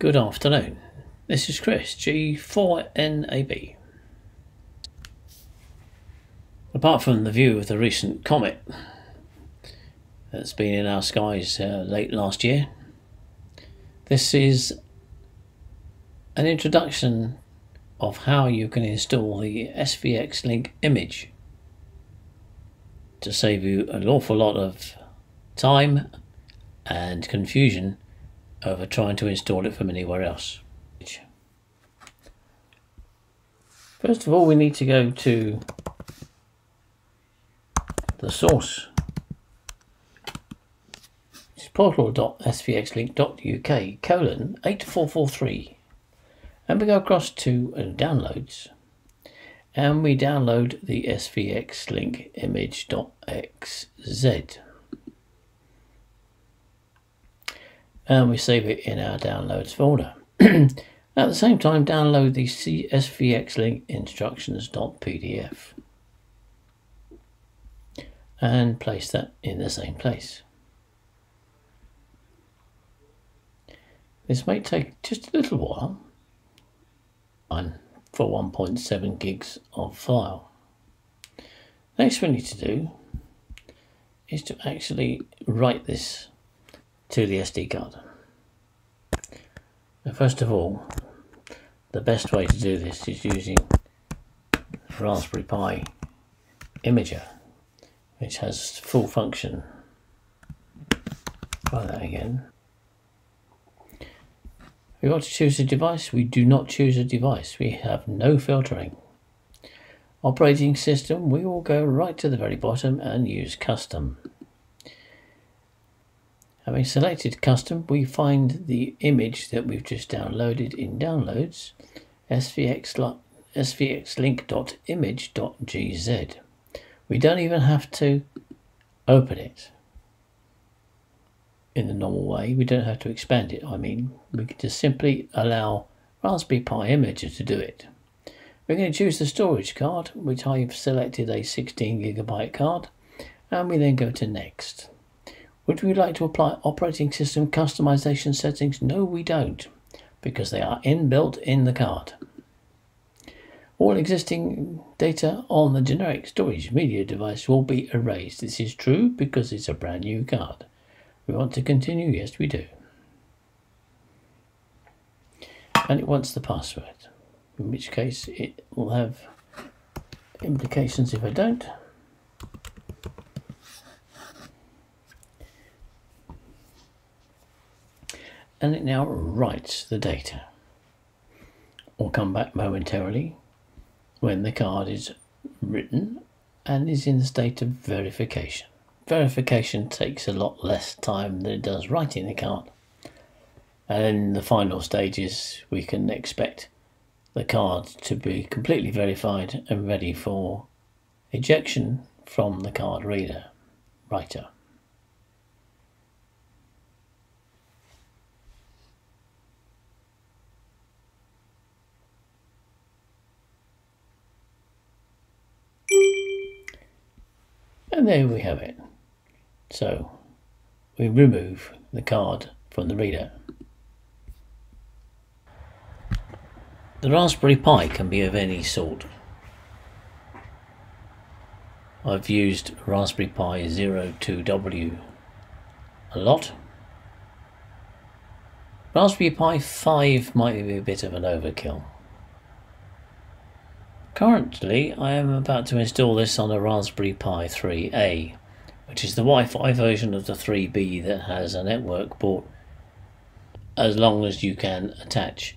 Good afternoon. This is Chris, G4NAB. Apart from the view of the recent comet that's been in our skies late last year, this is an introduction of how you can install the SVXLink image to save you an awful lot of time and confusion over trying to install it from anywhere else. First of all, we need to go to the source. It's portal.svxlink.uk:8443, and we go across to downloads, and we download the SVXLink image.xz. And we save it in our downloads folder. At the same time, download the SVXLink instructions.pdf and place that in the same place. This may take just a little while for 1.7 gigs of file. Next we need to do is to actually write this to the SD card. Now, first of all, the best way to do this is using Raspberry Pi Imager, which has full function. Try that again. We want to choose a device. We do not choose a device. We have no filtering. Operating system, we will go right to the very bottom and use custom. Having selected custom, we find the image that we've just downloaded in downloads, svxlink.image.gz. We don't even have to open it in the normal way. We don't have to expand it. We can just simply allow Raspberry Pi Imager to do it. We're going to choose the storage card, which I've selected a 16GB card, and we then go to next. Would we like to apply operating system customization settings? No, we don't, because they are inbuilt in the card. All existing data on the generic storage media device will be erased. This is true because it's a brand new card. We want to continue? Yes, we do. And it wants the password, in which case it will have implications if I don't. And it now writes the data. We'll come back momentarily when the card is written and is in the state of verification. Verification takes a lot less time than it does writing the card. And in the final stages, we can expect the card to be completely verified and ready for ejection from the card writer. And there we have it. So we remove the card from the reader. The Raspberry Pi can be of any sort. I've used Raspberry Pi 02W a lot. Raspberry Pi 5 might be a bit of an overkill. Currently, I am about to install this on a Raspberry Pi 3A, which is the Wi-Fi version of the 3B that has a network port as long as you can attach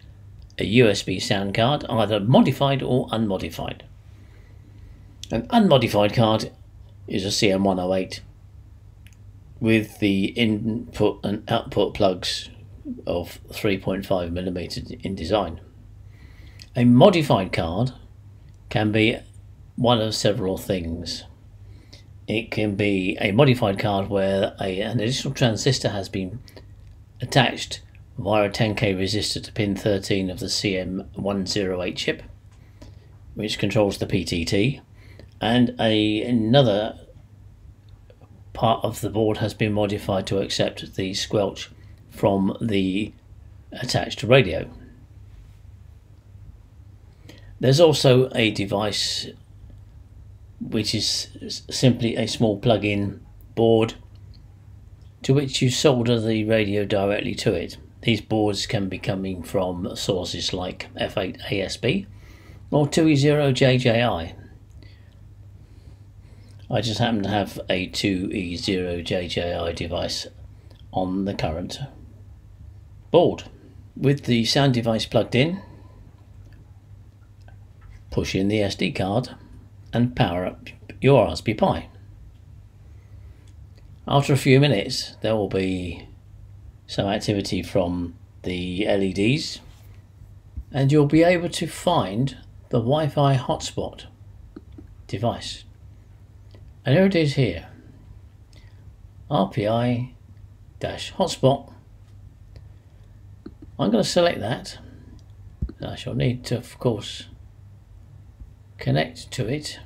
a USB sound card, either modified or unmodified. An unmodified card is a CM108 with the input and output plugs of 3.5mm in design. A modified card can be one of several things. It can be a modified card where an additional transistor has been attached via a 10K resistor to pin 13 of the CM108 chip, which controls the PTT, and another part of the board has been modified to accept the squelch from the attached to radio. There's also a device which is simply a small plug-in board to which you solder the radio directly to it. These boards can be coming from sources like F8ASB or 2E0JJI. I just happen to have a 2E0JJI device on the current board. With the sound device plugged in, push in the SD card and power up your Raspberry Pi. After a few minutes there will be some activity from the LEDs and you'll be able to find the Wi-Fi hotspot device. And here it is here, RPI-hotspot. I'm going to select that. I shall need to, of course, connect to it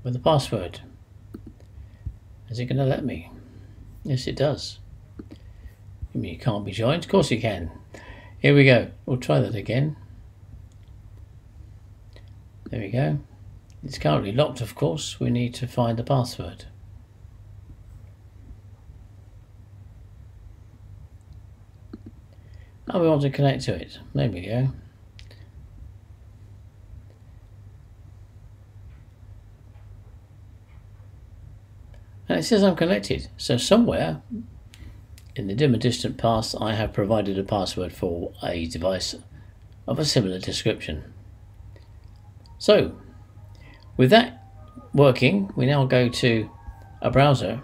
with the password. Is it going to let me? Yes, it does. You mean you can't be joined? Of course you can. Here we go. We'll try that again. There we go. It's currently locked, of course. We need to find the password. Now we want to connect to it. There we go. And it says I'm connected. So somewhere in the dim and distant past I have provided a password for a device of a similar description. So with that working, we now go to a browser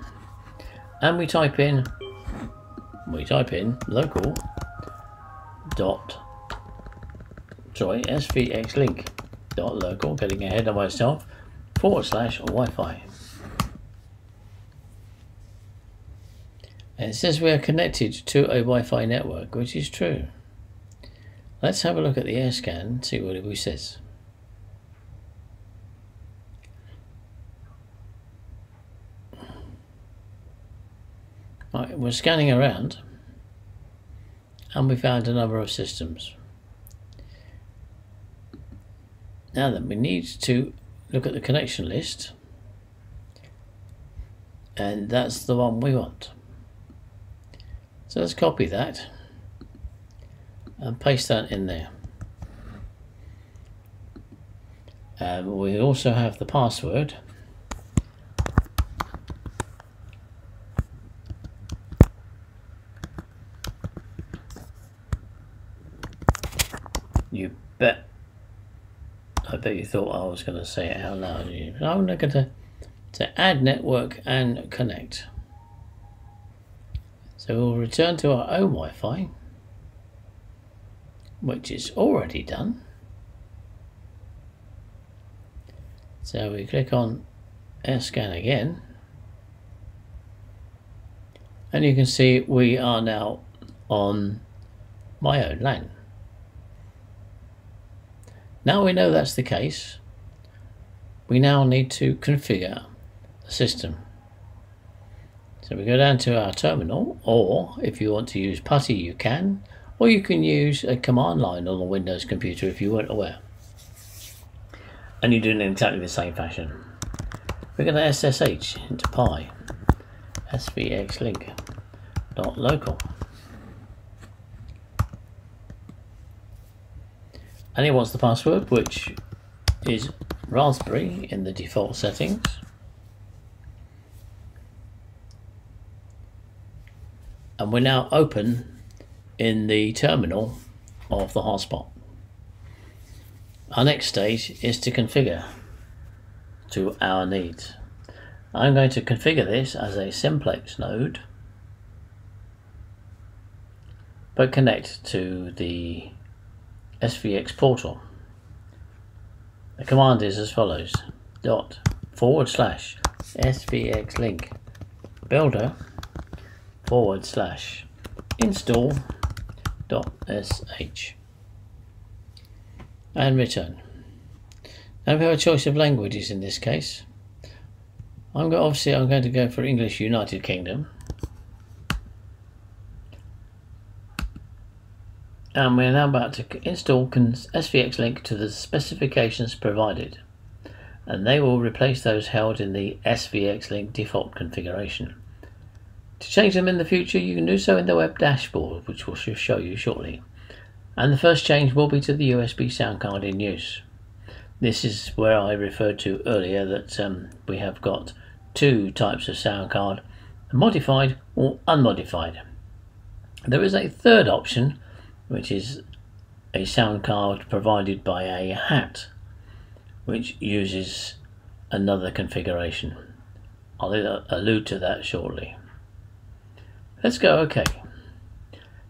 and we type in local SVXLink .local, getting ahead of myself, / Wi-Fi. And it says we are connected to a Wi-Fi network, which is true. Let's have a look at the air scan and see what it says. Right, we're scanning around and we found a number of systems. Now then, we need to look at the connection list, and that's the one we want. So let's copy that and paste that in there. We also have the password. You bet. I bet you thought I was going to say it out loud. I'm going to add network and connect. So we'll return to our own Wi-Fi, which is already done. So we click on AirScan again, and you can see we are now on my own LAN. Now we know that's the case, we now need to configure the system. So we go down to our terminal, or if you want to use PuTTY you can, or you can use a command line on a Windows computer if you weren't aware. And you do it in exactly the same fashion. We're going to SSH into Pi, SVXLink .local. And it wants the password, which is Raspberry in the default settings. And we're now open in the terminal of the hotspot. Our next stage is to configure to our needs. I'm going to configure this as a simplex node, but connect to the SVX portal. The command is as follows: /SVXLink builder /install.sh and return. Now we have a choice of languages in this case. I'm going to go for English United Kingdom. And we're now about to install SVXLink to the specifications provided, and they will replace those held in the SVXLink default configuration. To change them in the future, you can do so in the web dashboard, which we'll show you shortly. And the first change will be to the USB sound card in use. This is where I referred to earlier that we have got two types of sound card, modified or unmodified. There is a third option, which is a sound card provided by a hat, which uses another configuration. I'll allude to that shortly. Let's go OK.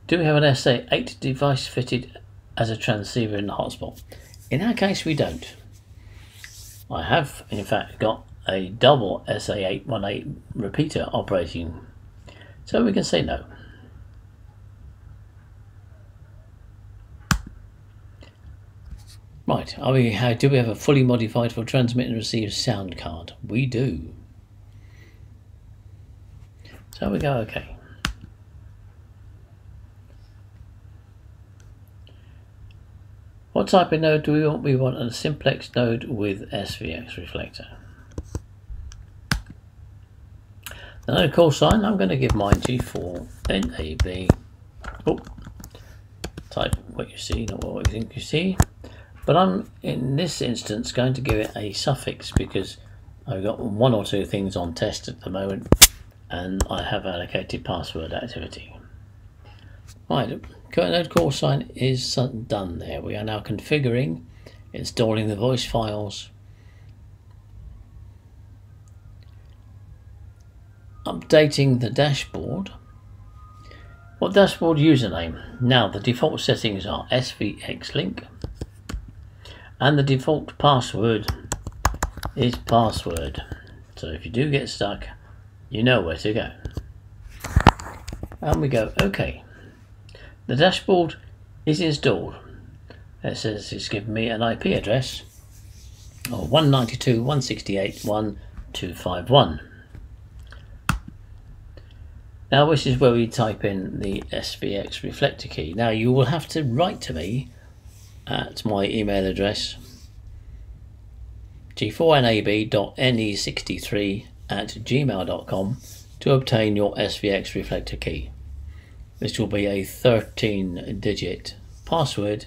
Do we have an SA8 device fitted as a transceiver in the hotspot? In our case we don't. I have in fact got a double SA818 repeater operating, so we can say no. Right, do we have a fully modified for transmit and receive sound card? We do. So we go OK. What type of node do we want? We want a simplex node with SVX reflector. The node call sign, I'm going to give mine G4NAB. Oh, type what you see, not what you think you see. But I'm, in this instance, going to give it a suffix because I've got one or two things on test at the moment and I have allocated password activity. Right, node call sign is done there. We are now configuring, installing the voice files, updating the dashboard. What dashboard username? Now the default settings are SVXLink. And the default password is password. So if you do get stuck, you know where to go. And we go OK. The dashboard is installed. It says it's given me an IP address of 192.168.1.251. Now this is where we type in the SVX reflector key. Now you will have to write to me at my email address g4nab.ne63@gmail.com to obtain your SVX reflector key. This will be a 13-digit password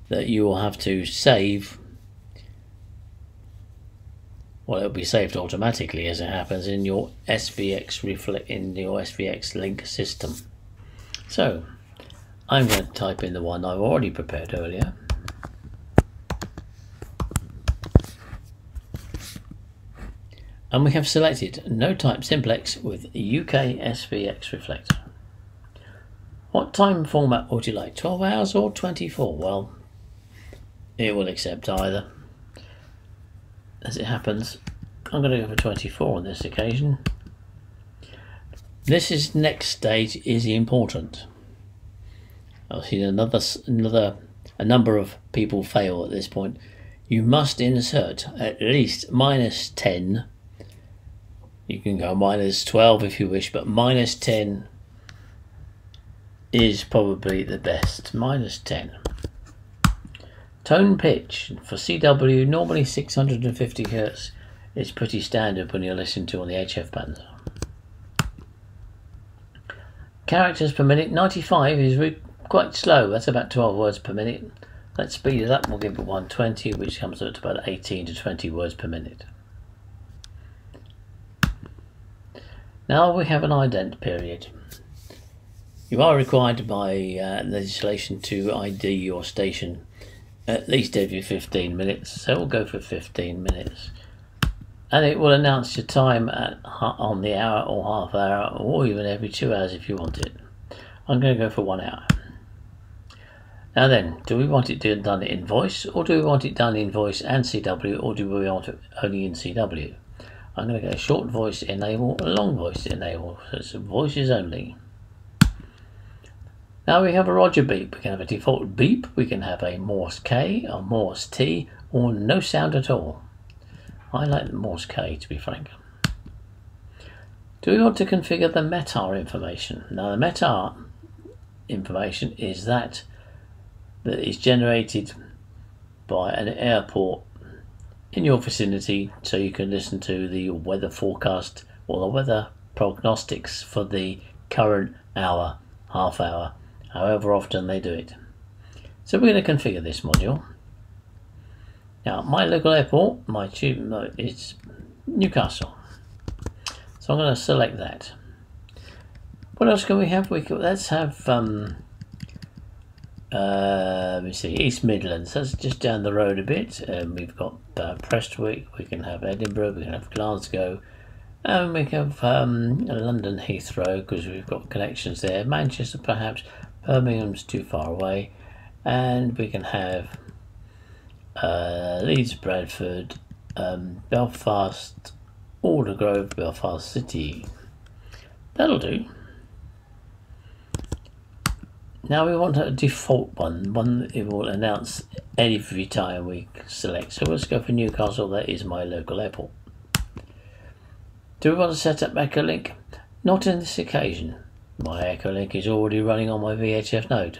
that you will have to save. Well, it will be saved automatically as it happens in your SVXLink system. So I'm going to type in the one I've already prepared earlier. And we have selected node type simplex with UK SVX reflector. What time format would you like? 12 hours or 24? Well, it will accept either. As it happens, I'm going to go for 24 on this occasion. This is next stage is important. I've seen a number of people fail at this point. You must insert at least -10. You can go -12 if you wish, but -10 is probably the best. -10. Tone pitch for CW, normally 650 Hz. It's pretty standard when you're listening to on the HF band. Characters per minute, 95 is quite slow. That's about 12 words per minute. Let's speed it up. We'll give it 120, which comes up to about 18 to 20 words per minute. Now we have an ident period. You are required by legislation to ID your station at least every 15 minutes, so we'll go for 15 minutes. And it will announce your time on the hour or half hour, or even every 2 hours if you want it. I'm going to go for 1 hour. Now then, do we want it done in voice, or do we want it done in voice and CW, or do we want it only in CW? I'm going to go short voice enable, long voice enable, so it's voices only. Now we have a Roger beep. We can have a default beep, we can have a Morse K, a Morse T, or no sound at all. I like the Morse K, to be frank. Do we want to configure the METAR information? Now the METAR information is that is generated by an airport in your vicinity, so you can listen to the weather forecast or the weather prognostics for the current hour, half hour, however often they do it. So we're going to configure this module. Now, my local airport, my tube is Newcastle, so I'm going to select that. What else can we have? Let's have let me see, East Midlands. That's just down the road a bit. We've got Prestwick. We can have Edinburgh. We can have Glasgow, and we can have London Heathrow because we've got connections there. Manchester, perhaps. Birmingham's too far away, and we can have Leeds, Bradford, Belfast, Aldergrove, Belfast City. That'll do. Now we want a default one that it will announce every time we select. So let's go for Newcastle. That is my local airport. Do we want to set up SVXLink? Not in this occasion. My SVXLink is already running on my VHF node.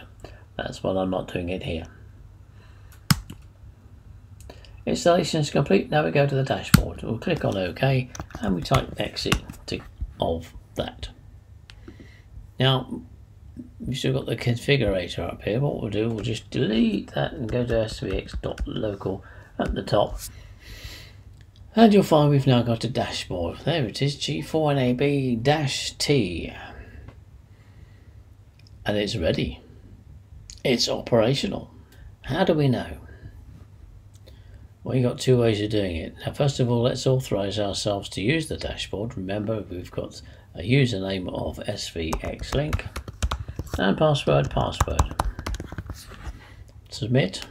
That's why I'm not doing it here. Installation is complete. Now we go to the dashboard. We'll click on OK and we type exit of that. Now we've still got the configurator up here. What we'll do, we'll just delete that and go to svx.local at the top. And you'll find we've now got a dashboard. There it is, G4NAB-T. And it's ready. It's operational. How do we know? Well, you've got two ways of doing it. Now, first of all, let's authorize ourselves to use the dashboard. Remember, we've got a username of SVXLink and password. Submit.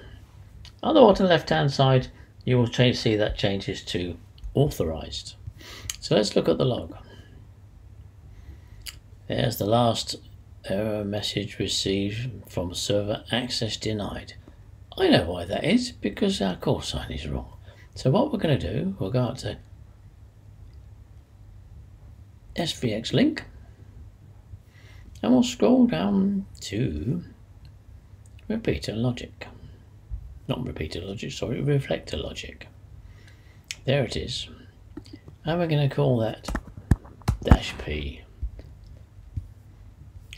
On the bottom left-hand side, you will see that changes to authorized. So let's look at the log. There's the last error message received from server access denied. I know why that is, because our call sign is wrong. So what we're going to do, we'll go up to SVXLink and we'll scroll down to repeater logic. Not repeater logic, sorry, reflector logic. There it is. And we're going to call that -P.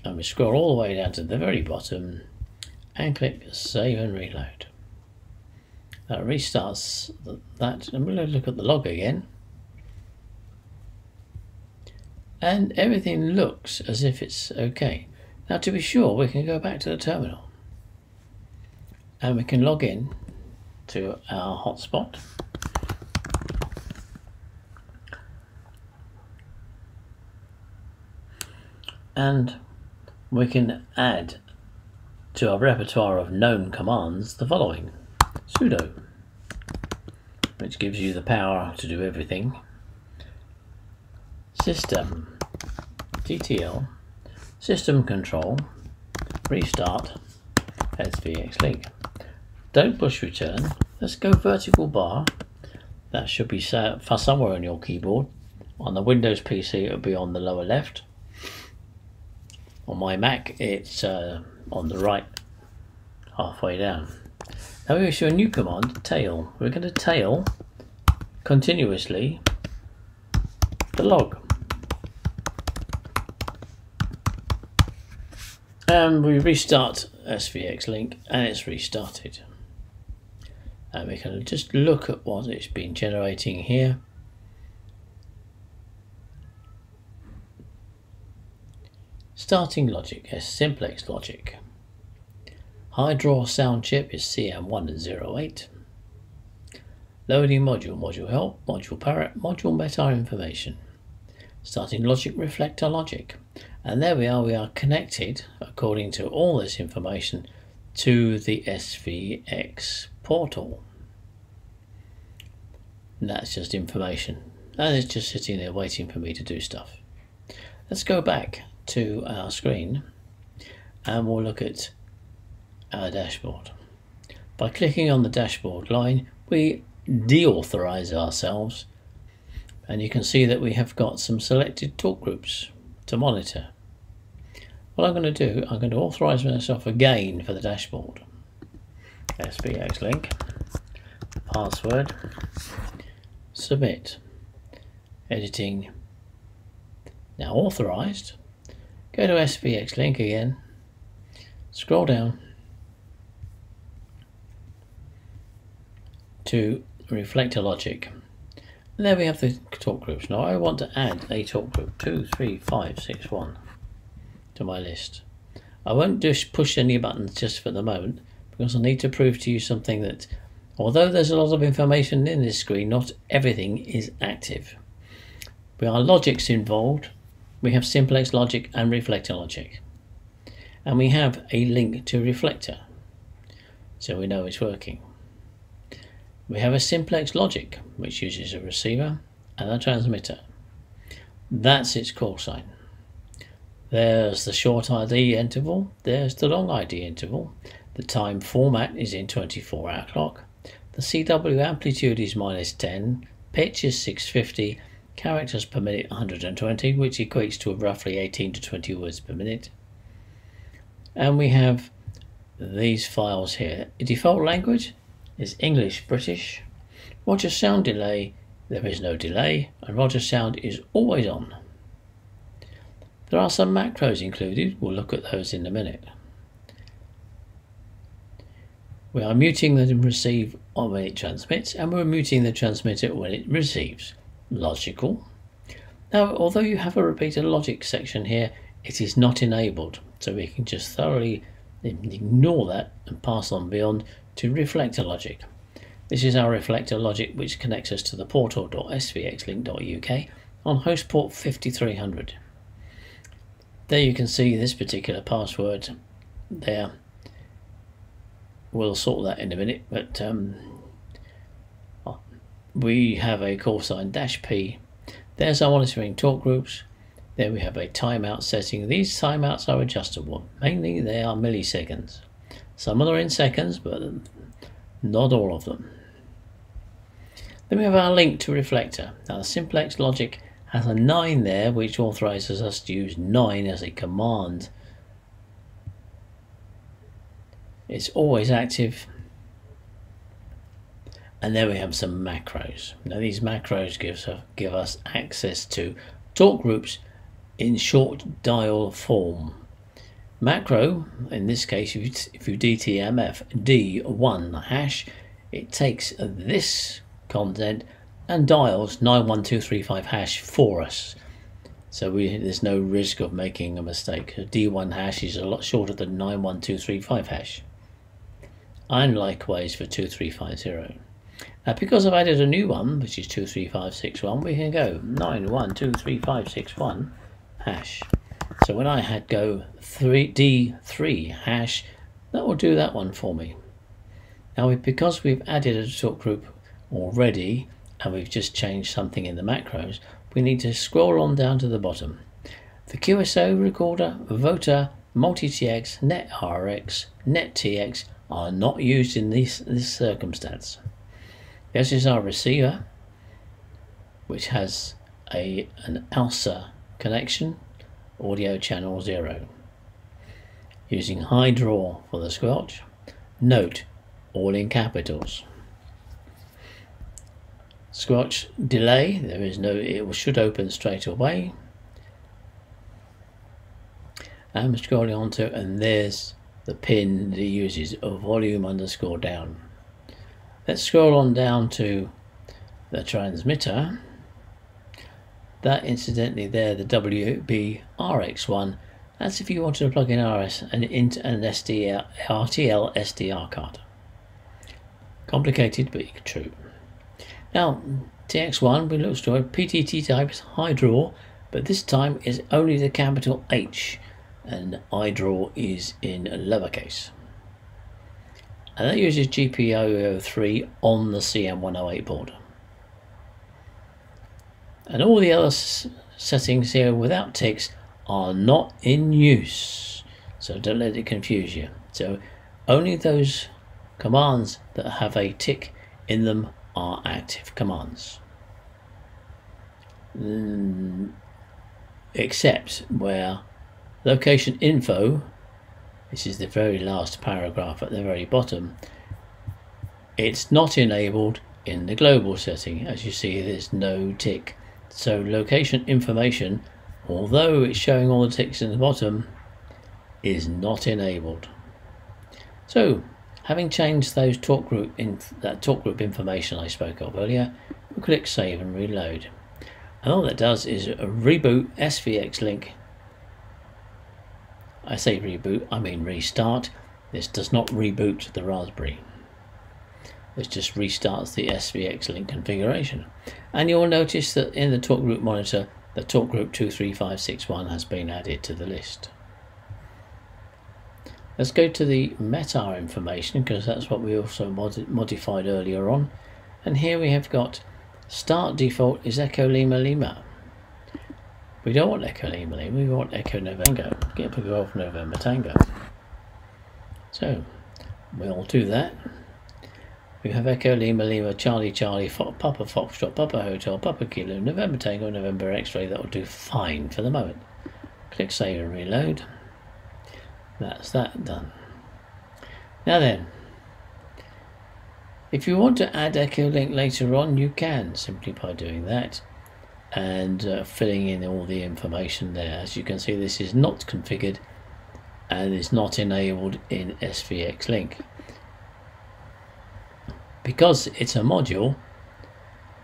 And we scroll all the way down to the very bottom and click save and reload. That restarts that, and we'll look at the log again. And everything looks as if it's okay. Now, to be sure, we can go back to the terminal and we can log in to our hotspot. And we can add to our repertoire of known commands the following: sudo, which gives you the power to do everything, system, TTL, system control, restart, SVXLink. Don't push return. Let's go vertical bar. That should be set for somewhere on your keyboard. On the Windows PC, it'll be on the lower left. On my Mac, it's on the right, halfway down. Now we issue a new command, tail. We're going to tail continuously the log. And we restart SVXLink and it's restarted. And we can just look at what it's been generating here. Starting logic is simplex logic. High draw sound chip is CM108. Loading module, module help, module parrot, module meta information. Starting logic, reflector logic. And there we are connected, according to all this information, to the SVX portal. And that's just information. And it's just sitting there waiting for me to do stuff. Let's go back to our screen and we'll look at our dashboard. By clicking on the dashboard line, we deauthorize ourselves, and you can see that we have got some selected talk groups to monitor. What I'm going to do, I'm going to authorize myself again for the dashboard. SVXLink, password, submit, editing. Now authorized. Go to SVXLink again, scroll down to reflector logic. And there we have the talk groups. Now I want to add a talk group 23561 to my list. I won't just push any buttons just for the moment, because I need to prove to you something that, although there's a lot of information in this screen, not everything is active. There are logics involved. We have simplex logic and reflector logic. And we have a link to reflector, so we know it's working. We have a simplex logic, which uses a receiver and a transmitter. That's its call sign. There's the short ID interval, there's the long ID interval. The time format is in 24-hour clock. The CW amplitude is -10, pitch is 650, characters per minute 120, which equates to roughly 18 to 20 words per minute. And we have these files here. The default language is English British. Roger sound delay, there is no delay, and Roger sound is always on. There are some macros included, we'll look at those in a minute. We are muting the receive when it transmits, and we're muting the transmitter when it receives. Logical. Now, although you have a repeater logic section here, it is not enabled, so we can just thoroughly ignore that and pass on beyond to reflector logic. This is our reflector logic, which connects us to the portal.svxlink.uk on host port 5300. There you can see this particular password there. We'll sort that in a minute, but we have a call sign -P. There's our monitoring talk groups. There we have a timeout setting. These timeouts are adjustable. Mainly they are milliseconds. Some of them are in seconds, but not all of them. Then we have our link to reflector. Now the simplex logic has a 9 there, which authorizes us to use 9 as a command. It's always active. And there we have some macros. Now these macros give us access to talk groups in short dial form. Macro, in this case, if you DTMF D1 hash, it takes this content and dials 91235 hash for us. So there's no risk of making a mistake. D1 hash is a lot shorter than 91235 hash. And likewise for 2350. Now because I've added a new one, which is 23561, we can go 91235561 hash. So when I go D3 hash, that will do that one for me. Now because we've added a talk group already, and we've just changed something in the macros, we need to scroll on down to the bottom. The QSO recorder, voter, multi-TX, NetRx, NetTX are not used in this circumstance. This is our receiver, which has an ALSA connection, audio channel 0. Using high draw for the squelch. Note, all in capitals. Squelch delay, there is no, it should open straight away. I'm scrolling on to, and there's the pin that it uses, a volume _down. Let's scroll on down to the transmitter. That incidentally there, the WBRX1, that's if you want to plug in RS and into an RTL SDR card. Complicated but true. Now TX1 we look to a PTT type high draw, but this time is only the capital H and iDraw is in lowercase. And that uses GPIO3 on the CM108 board. And all the other settings here without ticks are not in use, so don't let it confuse you. So only those commands that have a tick in them are active commands, except where location info, this is the very last paragraph at the very bottom, it's not enabled in the global setting. As you see, there's no tick. So location information, although it's showing all the ticks in the bottom, is not enabled. So having changed those talk group information I spoke of earlier, we'll click save and reload. And all that does is reboot SVXLink. I say reboot, I mean restart. This does not reboot the Raspberry. This just restarts the SVXLink configuration. And you'll notice that in the talk group monitor, the talk group 23561 has been added to the list. Let's go to the METAR information, because that's what we also modified earlier on. And here we have got start default is Echo Lima Lima. We don't want Echo Lima Lima, we want Echo November Tango. Get Golf November Tango. So we'll do that. We have Echo Lima Lima Charlie Charlie Papa Foxtrot Papa Hotel Papa Kilo November Tango November X-ray. That will do fine for the moment. Click save and reload. That's that done. Now then, if you want to add Echo Link later on, you can simply by doing that and filling in all the information there. As you can see, this is not configured and is not enabled in SVXLink. Because it's a module,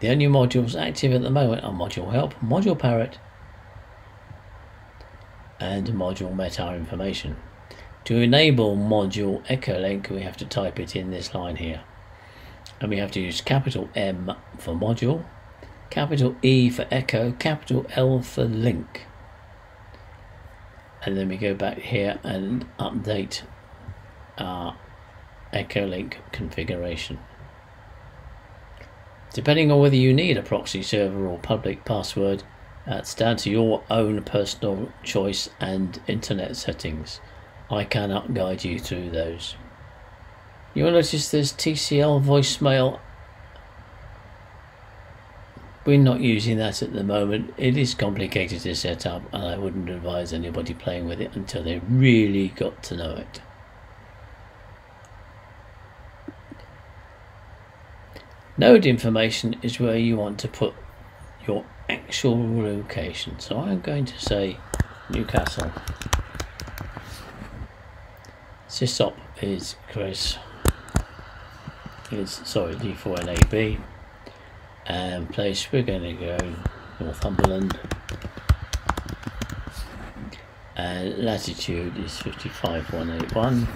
the only modules active at the moment are module help, module parrot, and module METAR information. To enable module Echo Link, we have to type it in this line here. And we have to use capital M for module, capital E for Echo, capital L for Link. And then we go back here and update our Echo Link configuration. Depending on whether you need a proxy server or public password, that's down to your own personal choice and internet settings. I cannot guide you through those. You'll notice there's TCL voicemail. We're not using that at the moment. It is complicated to set up, and I wouldn't advise anybody playing with it until they really got to know it. Node information is where you want to put your actual location. So I'm going to say Newcastle. Sysop is Chris. D4NAB. And place we're going to go Northumberland. And latitude is 55181.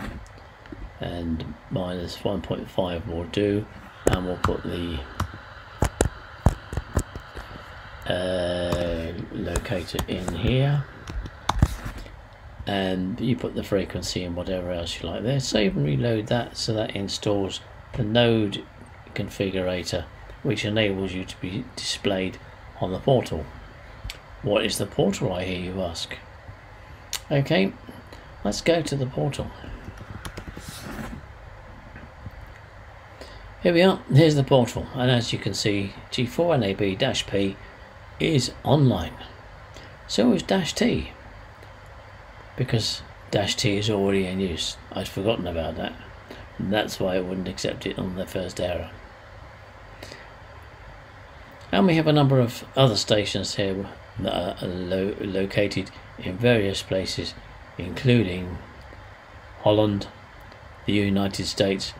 And minus 1.5 will do. And we'll put the locator in here, and you put the frequency and whatever else you like there. Save and reload that, so that installs the node configurator, which enables you to be displayed on the portal. What is the portal, I hear you ask? Okay, let's go to the portal. Here we are, here's the portal, and as you can see, G4NAB-P is online. So is -T, because -T is already in use. I'd forgotten about that, and that's why it wouldn't accept it on the first error. And we have a number of other stations here that are located in various places, including Holland, the United States,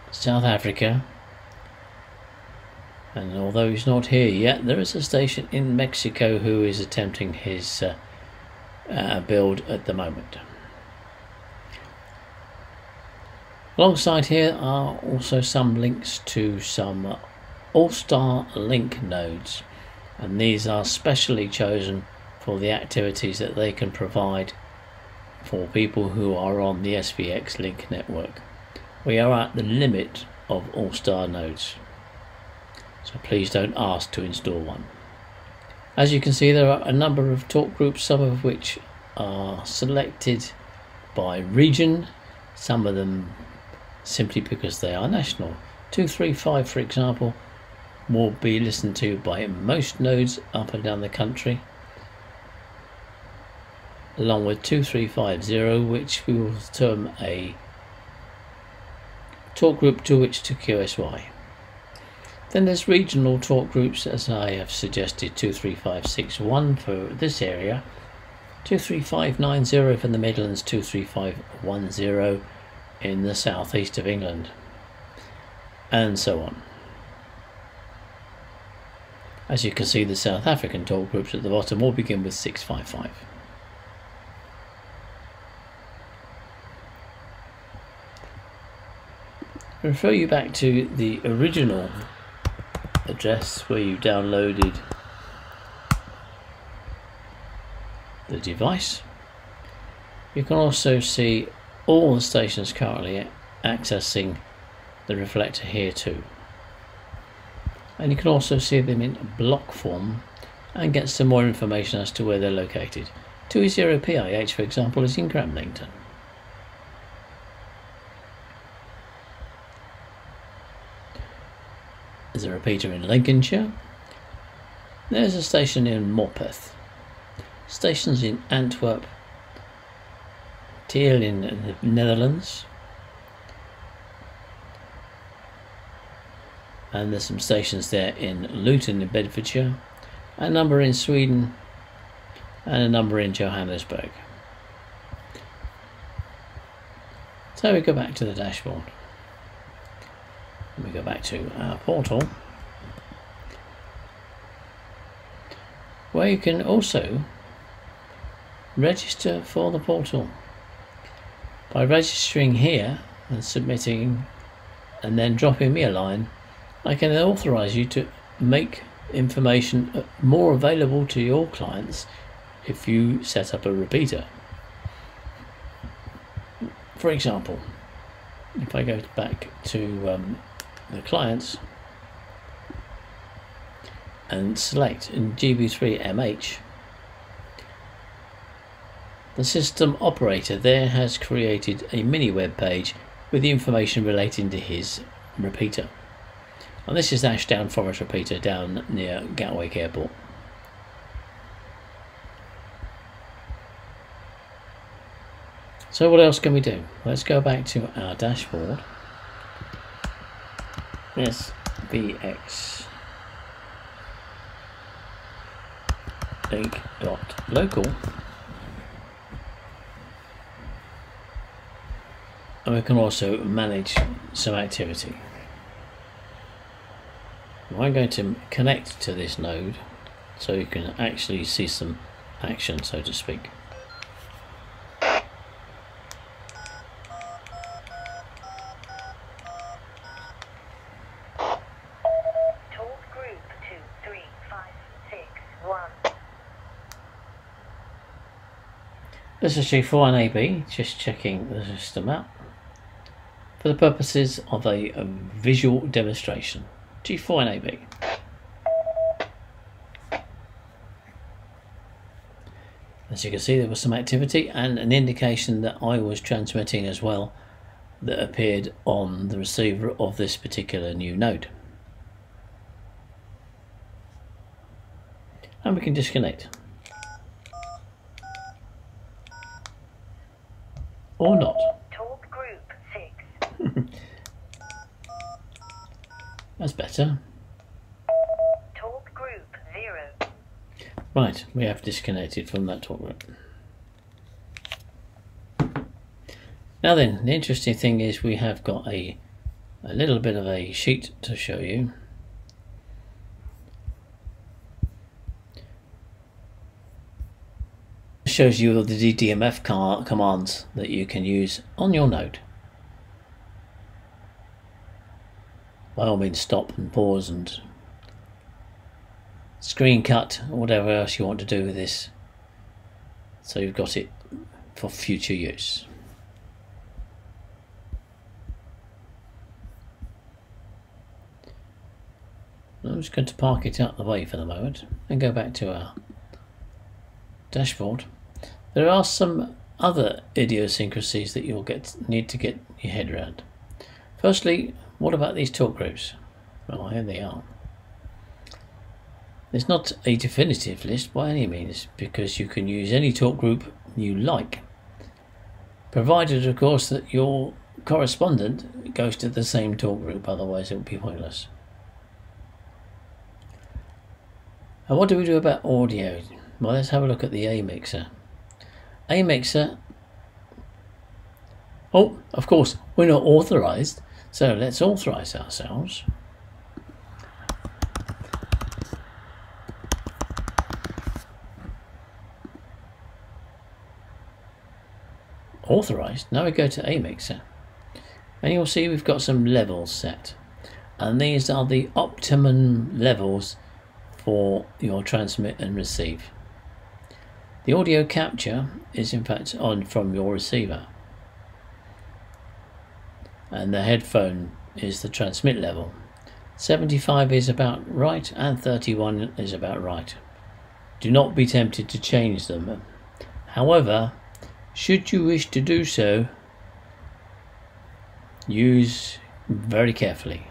South Africa, and although he's not here yet, there is a station in Mexico who is attempting his build at the moment. Alongside here are also some links to some All-Star Link nodes, and these are specially chosen for the activities that they can provide for people who are on the SVXLink network. We are at the limit of All-Star nodes, so please don't ask to install one. As you can see, there are a number of talk groups, some of which are selected by region, some of them simply because they are national. 235, for example, will be listened to by most nodes up and down the country. along with 2350, which we will term a talk group to which to QSY. Then there's regional talk groups, as I have suggested, 23561 for this area, 23590 for the Midlands, 23510 in the southeast of England, and so on. As you can see, the South African talk groups at the bottom all begin with 655. I refer you back to the original address where you downloaded the device. You can also see all the stations currently accessing the reflector here too, and you can also see them in block form and get some more information as to where they're located. 20PIH, for example, is in Cramlington. There's a repeater in Lincolnshire. There's a station in Morpeth. Stations in Antwerp, Tiel in the Netherlands, and there's some stations there in Luton in Bedfordshire, a number in Sweden, and a number in Johannesburg. So we go back to the dashboard. We go back to our portal, where you can also register for the portal. By registering here and submitting and then dropping me a line, I can authorize you to make information more available to your clients if you set up a repeater. For example, if I go back to the clients and select in GB3MH, the system operator there has created a mini web page with the information relating to his repeater, and this is Ashdown Forest repeater down near Gatwick Airport. So what else can we do? Let's go back to our dashboard. SVXLink.local, and we can also manage some activity. I'm going to connect to this node so you can actually see some action, so to speak. This is G4NAB, just checking the system out for the purposes of a visual demonstration. G4NAB. As you can see, there was some activity and an indication that I was transmitting as well that appeared on the receiver of this particular new node. And we can disconnect. Or not. Talk group 6. That's better. Talk group 0. Right, we have disconnected from that talk group. Now then, the interesting thing is we have got a little bit of a sheet to show you. It shows you the DDMF commands that you can use on your node. By all means, stop and pause and screen cut or whatever else you want to do with this, so you've got it for future use. I'm just going to park it out of the way for the moment and go back to our dashboard. There are some other idiosyncrasies that you'll need to get your head around. Firstly, what about these talk groups? Well, here they are. It's not a definitive list by any means, because you can use any talk group you like, provided of course that your correspondent goes to the same talk group, otherwise it will be pointless. And what do we do about audio? Well, let's have a look at the A mixer. A mixer, oh, of course, we're not authorized, so let's authorize ourselves. Authorized. Now we go to A mixer, and you'll see we've got some levels set, and these are the optimum levels for your transmit and receive. The audio capture is in fact on from your receiver, and the headphone is the transmit level. 75 is about right and 31 is about right. Do not be tempted to change them. However, should you wish to do so, use very carefully.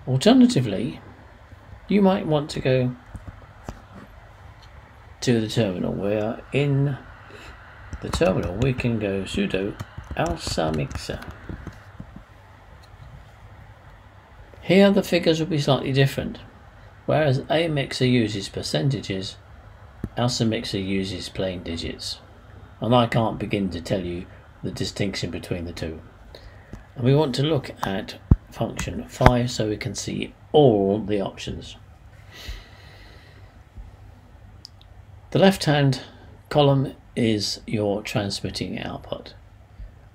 Alternatively, you might want to go to the terminal, where in the terminal we can go sudo alsa mixer. Here the figures will be slightly different. Whereas A mixer uses percentages, alsa mixer uses plain digits, and I can't begin to tell you the distinction between the two. And we want to look at function 5 so we can see all the options. The left hand column is your transmitting output.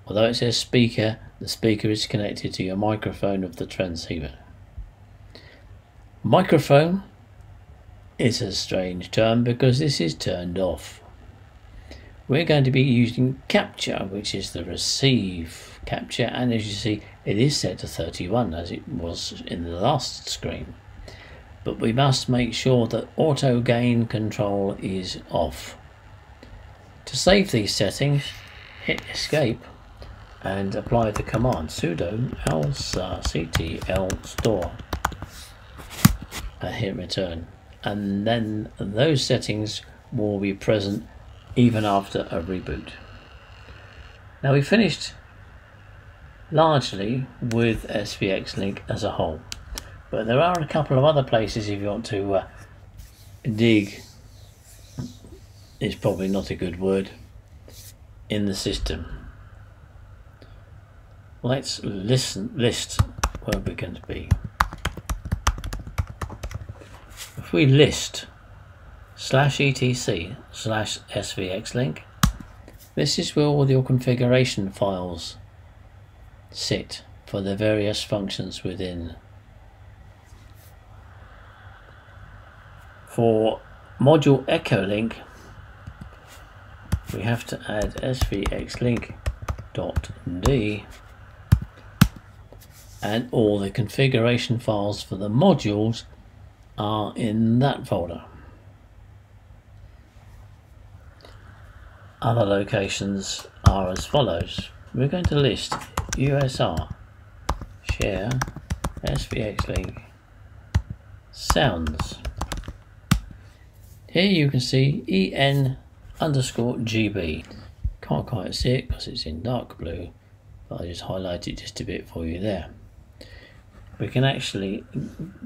Although it says speaker, the speaker is connected to your microphone of the transceiver. Microphone is a strange term because this is turned off. We're going to be using capture, which is the receive capture, and as you see it is set to 31 as it was in the last screen. But we must make sure that auto gain control is off. To save these settings, hit escape and apply the command sudo alsa ctl store and hit return, and then those settings will be present even after a reboot. Now we finished largely with SVXLink as a whole, but there are a couple of other places if you want to dig, is probably not a good word, in the system. Let's list where we're going to be. If we list /etc/SVXLink, this is where all your configuration files sit for the various functions within. For module echo link, we have to add svxlink.d, and all the configuration files for the modules are in that folder. Other locations are as follows. We're going to list USR share SVXLink sounds. Here you can see en_GB. Can't quite see it because it's in dark blue, but I just highlight it just a bit for you there. We can actually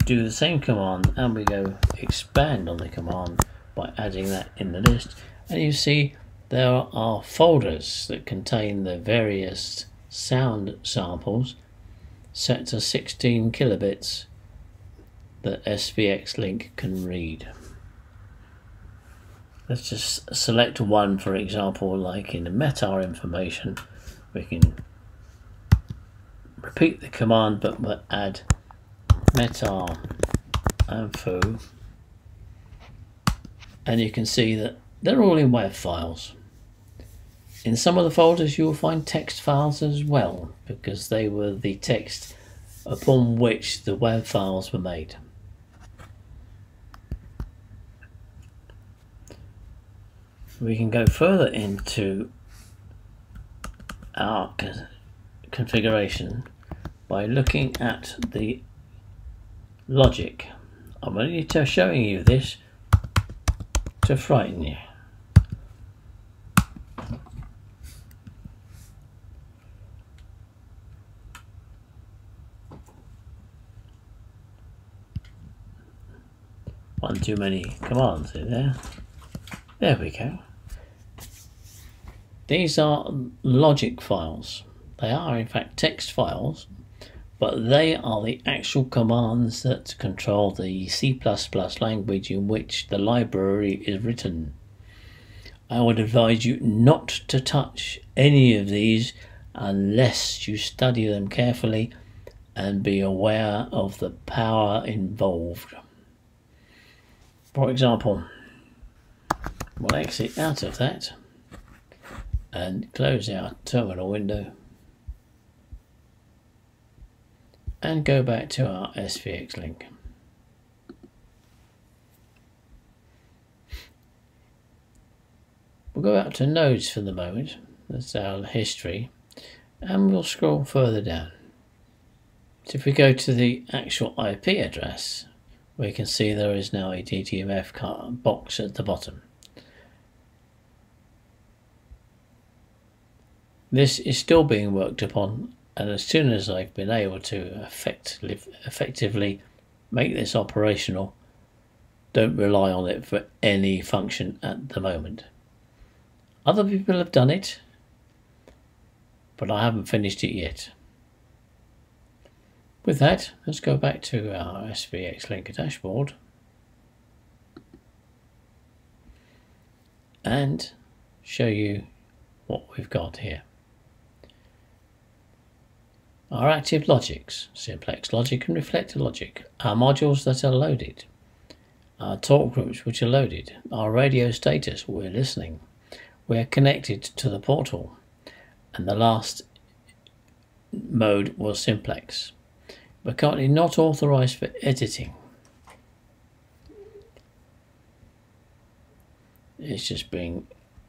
do the same command, and we go expand on the command by adding that in the list, and you see there are folders that contain the various sound samples set to 16 kilobits that SVXLink can read. Let's just select one, for example, like in the METAR information. We can repeat the command but add METAR info, and you can see that they're all in WAV files. In some of the folders you will find text files as well, because they were the text upon which the WAV files were made. We can go further into our configuration by looking at the logic. I'm only showing you this to frighten you. One too many commands in there. There we go. These are logic files. They are in fact text files, but they are the actual commands that control the C++ language in which the library is written. I would advise you not to touch any of these unless you study them carefully and be aware of the power involved. For example, we'll exit out of that and close our terminal window and go back to our SVXLink. We'll go out to nodes for the moment, that's our history, and we'll scroll further down. So if we go to the actual IP address, we can see there is now a DTMF box at the bottom. This is still being worked upon, and as soon as I've been able to effectively make this operational, don't rely on it for any function at the moment. Other people have done it, but I haven't finished it yet. With that, let's go back to our SVXLink dashboard and show you what we've got here. Our active logics, simplex logic and reflector logic, our modules that are loaded, our talk groups which are loaded, our radio status, we're listening, we're connected to the portal, and the last mode was simplex. We're currently not authorized for editing. It's just being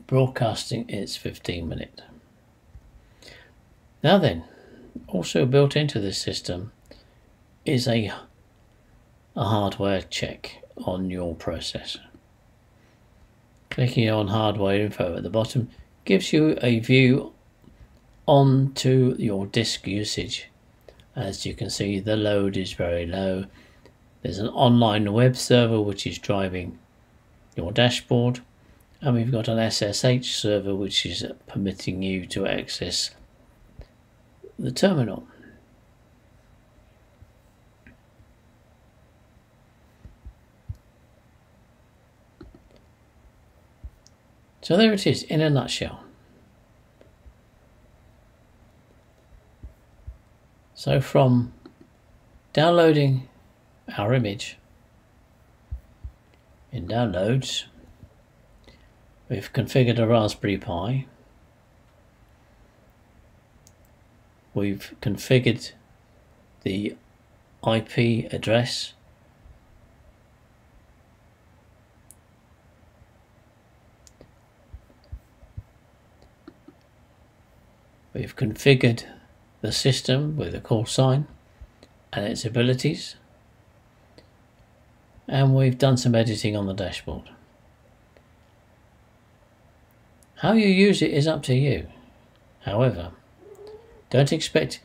broadcasting its 15-minute. Now then, also built into this system is a hardware check on your processor. Clicking on hardware info at the bottom gives you a view onto your disk usage. As you can see, the load is very low. There's an online web server which is driving your dashboard, and we've got an SSH server which is permitting you to access the terminal. So there it is in a nutshell. So from downloading our image in downloads, we've configured a Raspberry Pi, we've configured the IP address, we've configured the system with a call sign and its abilities, and we've done some editing on the dashboard. How you use it is up to you. However, don't expect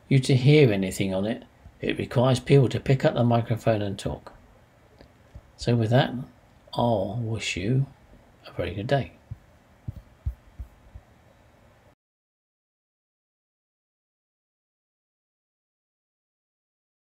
you to hear anything on it. It requires people to pick up the microphone and talk. So with that, I'll wish you a very good day.